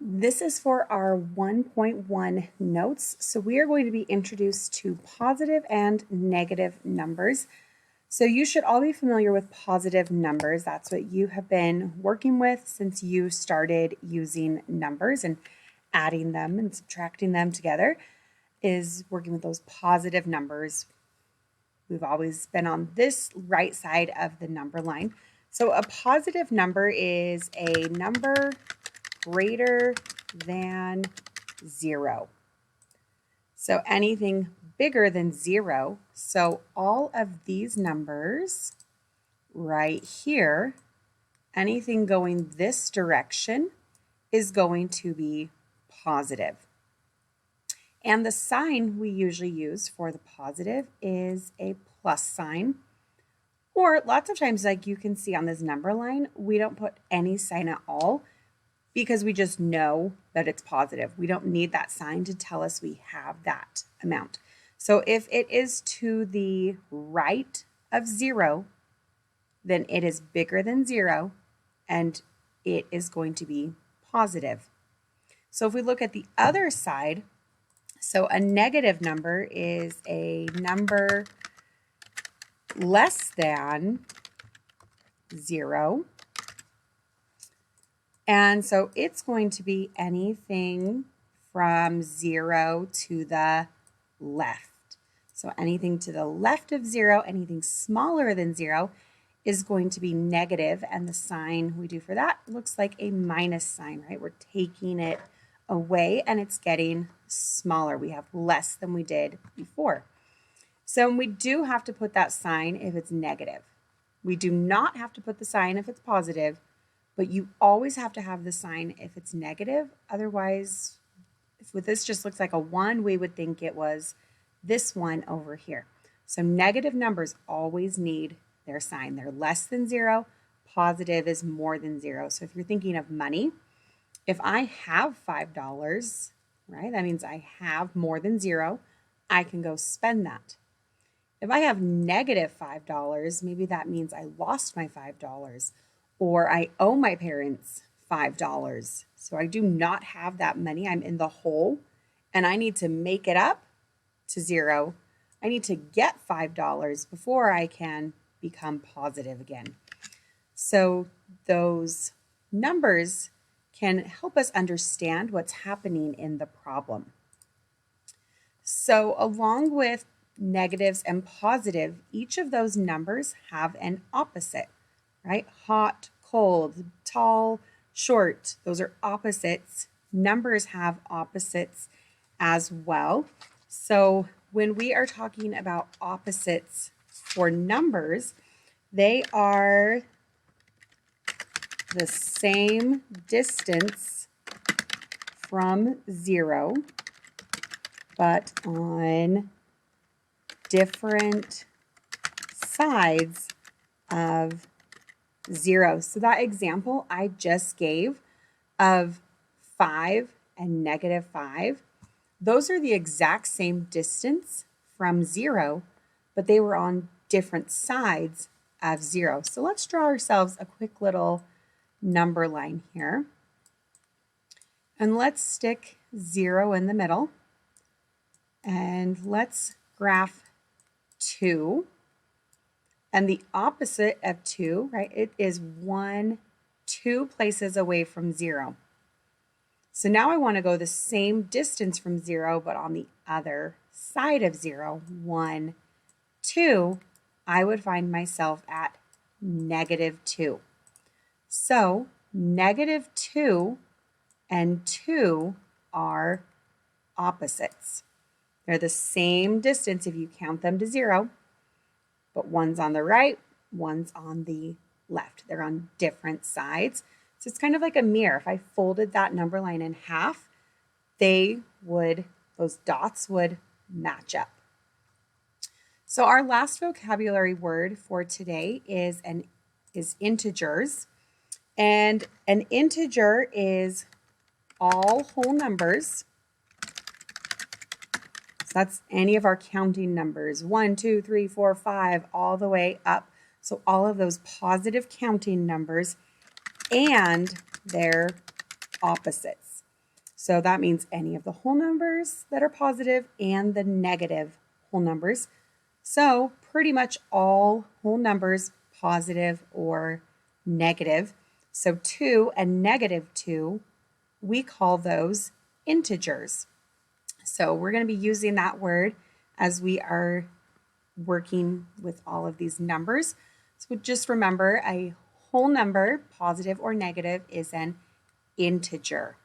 This is for our 1.1 notes. So we are going to be introduced to positive and negative numbers. So you should all be familiar with positive numbers. That's what you have been working with since you started using numbers and adding them and subtracting them together is working with those positive numbers. We've always been on this right side of the number line. So a positive number is a number greater than 0. So anything bigger than 0. So all of these numbers right here, anything going this direction is going to be positive. And the sign we usually use for the positive is a plus sign. Or lots of times, like you can see on this number line, we don't put any sign at all because we just know that it's positive. We don't need that sign to tell us we have that amount. So if it is to the right of 0, then it is bigger than 0 and it is going to be positive. So if we look at the other side, so a negative number is a number less than 0. And so it's going to be anything from 0 to the left. So anything to the left of 0, anything smaller than 0 is going to be negative, and the sign we do for that looks like a minus sign, right? We're taking it away and it's getting smaller. We have less than we did before. So we do have to put that sign if it's negative. We do not have to put the sign if it's positive, but you always have to have the sign if it's negative. Otherwise, if this just looks like a 1, we would think it was this one over here. So negative numbers always need their sign. They're less than 0. Positive is more than 0. So if you're thinking of money, if I have $5, right, that means I have more than 0. I can go spend that. If I have negative $5, maybe that means I lost my $5. Or I owe my parents $5. So I do not have that money. I'm in the hole and I need to make it up to 0. I need to get $5 before I can become positive again. So those numbers can help us understand what's happening in the problem. So along with negatives and positive, each of those numbers have an opposite. Right? Hot, cold, tall, short. Those are opposites. Numbers have opposites as well. So when we are talking about opposites for numbers, they are the same distance from 0, but on different sides of 0. So that example I just gave of 5 and negative 5, those are the exact same distance from 0, but they were on different sides of 0. So let's draw ourselves a quick little number line here. And let's stick 0 in the middle. And let's graph 2. And the opposite of 2, right, it is 2 places away from 0. So now I want to go the same distance from 0, but on the other side of 0, 1, 2, I would find myself at negative 2. So negative 2 and 2 are opposites. They're the same distance if you count them to 0. But one's on the right, one's on the left. They're on different sides. So it's kind of like a mirror. If I folded that number line in half, those dots would match up. So our last vocabulary word for today is integers. And an integer is all whole numbers. That's any of our counting numbers, 1, 2, 3, 4, 5, all the way up. So all of those positive counting numbers and their opposites. So that means any of the whole numbers that are positive and the negative whole numbers. So pretty much all whole numbers, positive or negative. So 2 and negative 2, we call those integers. So we're going to be using that word as we are working with all of these numbers. So just remember, a whole number, positive or negative, is an integer.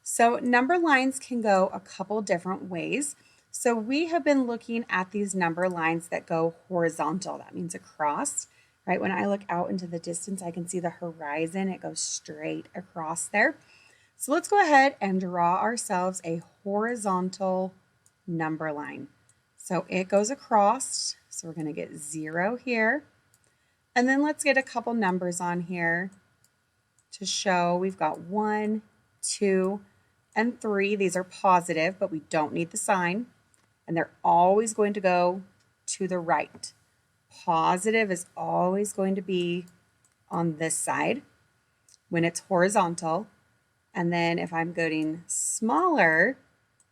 So number lines can go a couple different ways. So we have been looking at these number lines that go horizontal. That means across, right? When I look out into the distance, I can see the horizon. It goes straight across there. So let's go ahead and draw ourselves a horizontal number line. So it goes across. So we're going to get 0 here. And then let's get a couple numbers on here to show we've got 1, 2, and 3. These are positive, but we don't need the sign. And they're always going to go to the right. Positive is always going to be on this side when it's horizontal. And then if I'm getting smaller,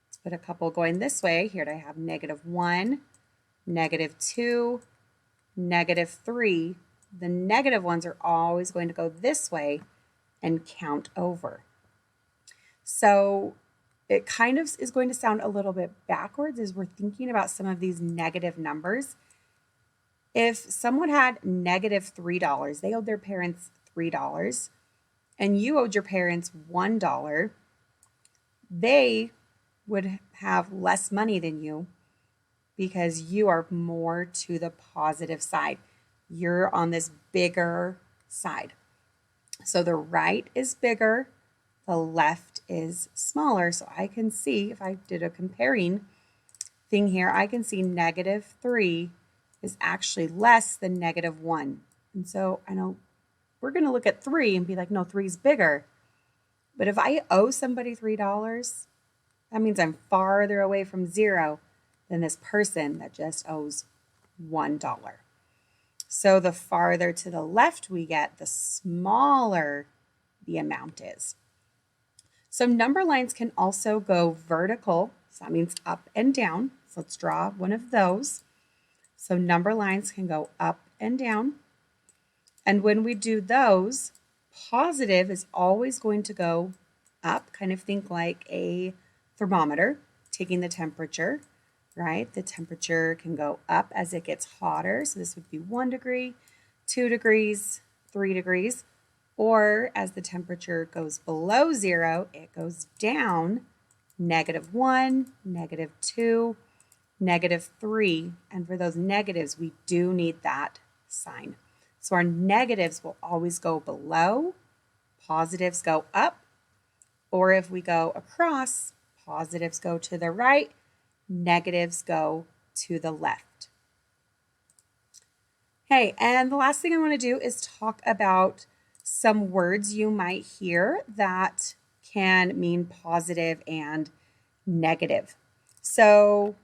let's put a couple going this way. Here I have -1, -2, -3. The negative ones are always going to go this way and count over. So it kind of is going to sound a little bit backwards as we're thinking about some of these negative numbers. If someone had -$3, they owed their parents $3, and you owed your parents $1, they would have less money than you because you are more to the positive side. You're on this bigger side. So the right is bigger, the left is smaller. So I can see, if I did a comparing thing here, I can see -3 is actually less than -1. And so I know we're going to look at 3 and be like, no, 3 is bigger. But if I owe somebody $3, that means I'm farther away from 0 than this person that just owes $1. So the farther to the left we get, the smaller the amount is. So number lines can also go vertical. So that means up and down. So let's draw one of those. So number lines can go up and down. And when we do those, positive is always going to go up. Kind of think like a thermometer, taking the temperature, right? The temperature can go up as it gets hotter. So this would be 1 degree, 2 degrees, 3 degrees. Or as the temperature goes below 0, it goes down -1, -2, -3. And for those negatives, we do need that sign. So our negatives will always go below, positives go up, or if we go across, positives go to the right, negatives go to the left. Okay, and the last thing I want to do is talk about some words you might hear that can mean positive and negative. So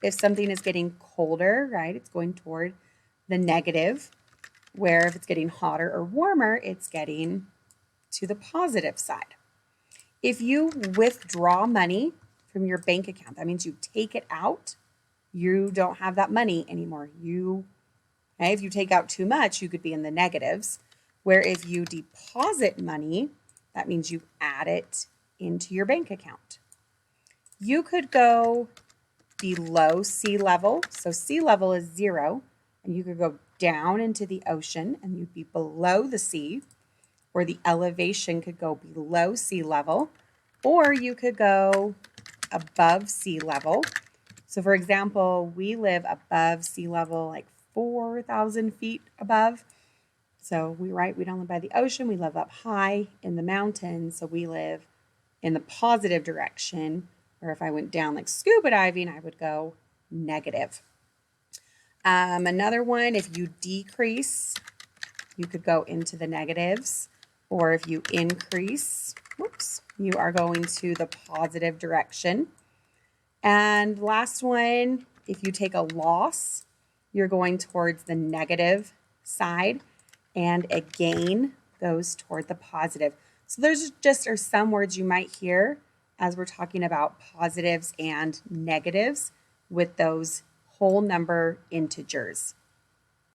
if something is getting colder, right, it's going toward the negative, where if it's getting hotter or warmer, it's getting to the positive side. If you withdraw money from your bank account, that means you take it out, you don't have that money anymore. If you take out too much, you could be in the negatives. Where if you deposit money, that means you add it into your bank account. You could go below sea level. So sea level is 0, and you could go down into the ocean and you'd be below the sea, or the elevation could go below sea level, or you could go above sea level. So for example, we live above sea level, like 4,000 feet above. So we don't live by the ocean, we live up high in the mountains, so we live in the positive direction, or if I went down like scuba diving, I would go negative. Another one, if you decrease, you could go into the negatives, or if you increase, you are going to the positive direction. And last one, if you take a loss, you're going towards the negative side. And a gain goes toward the positive. So there's just are some words you might hear as we're talking about positives and negatives with those whole number integers.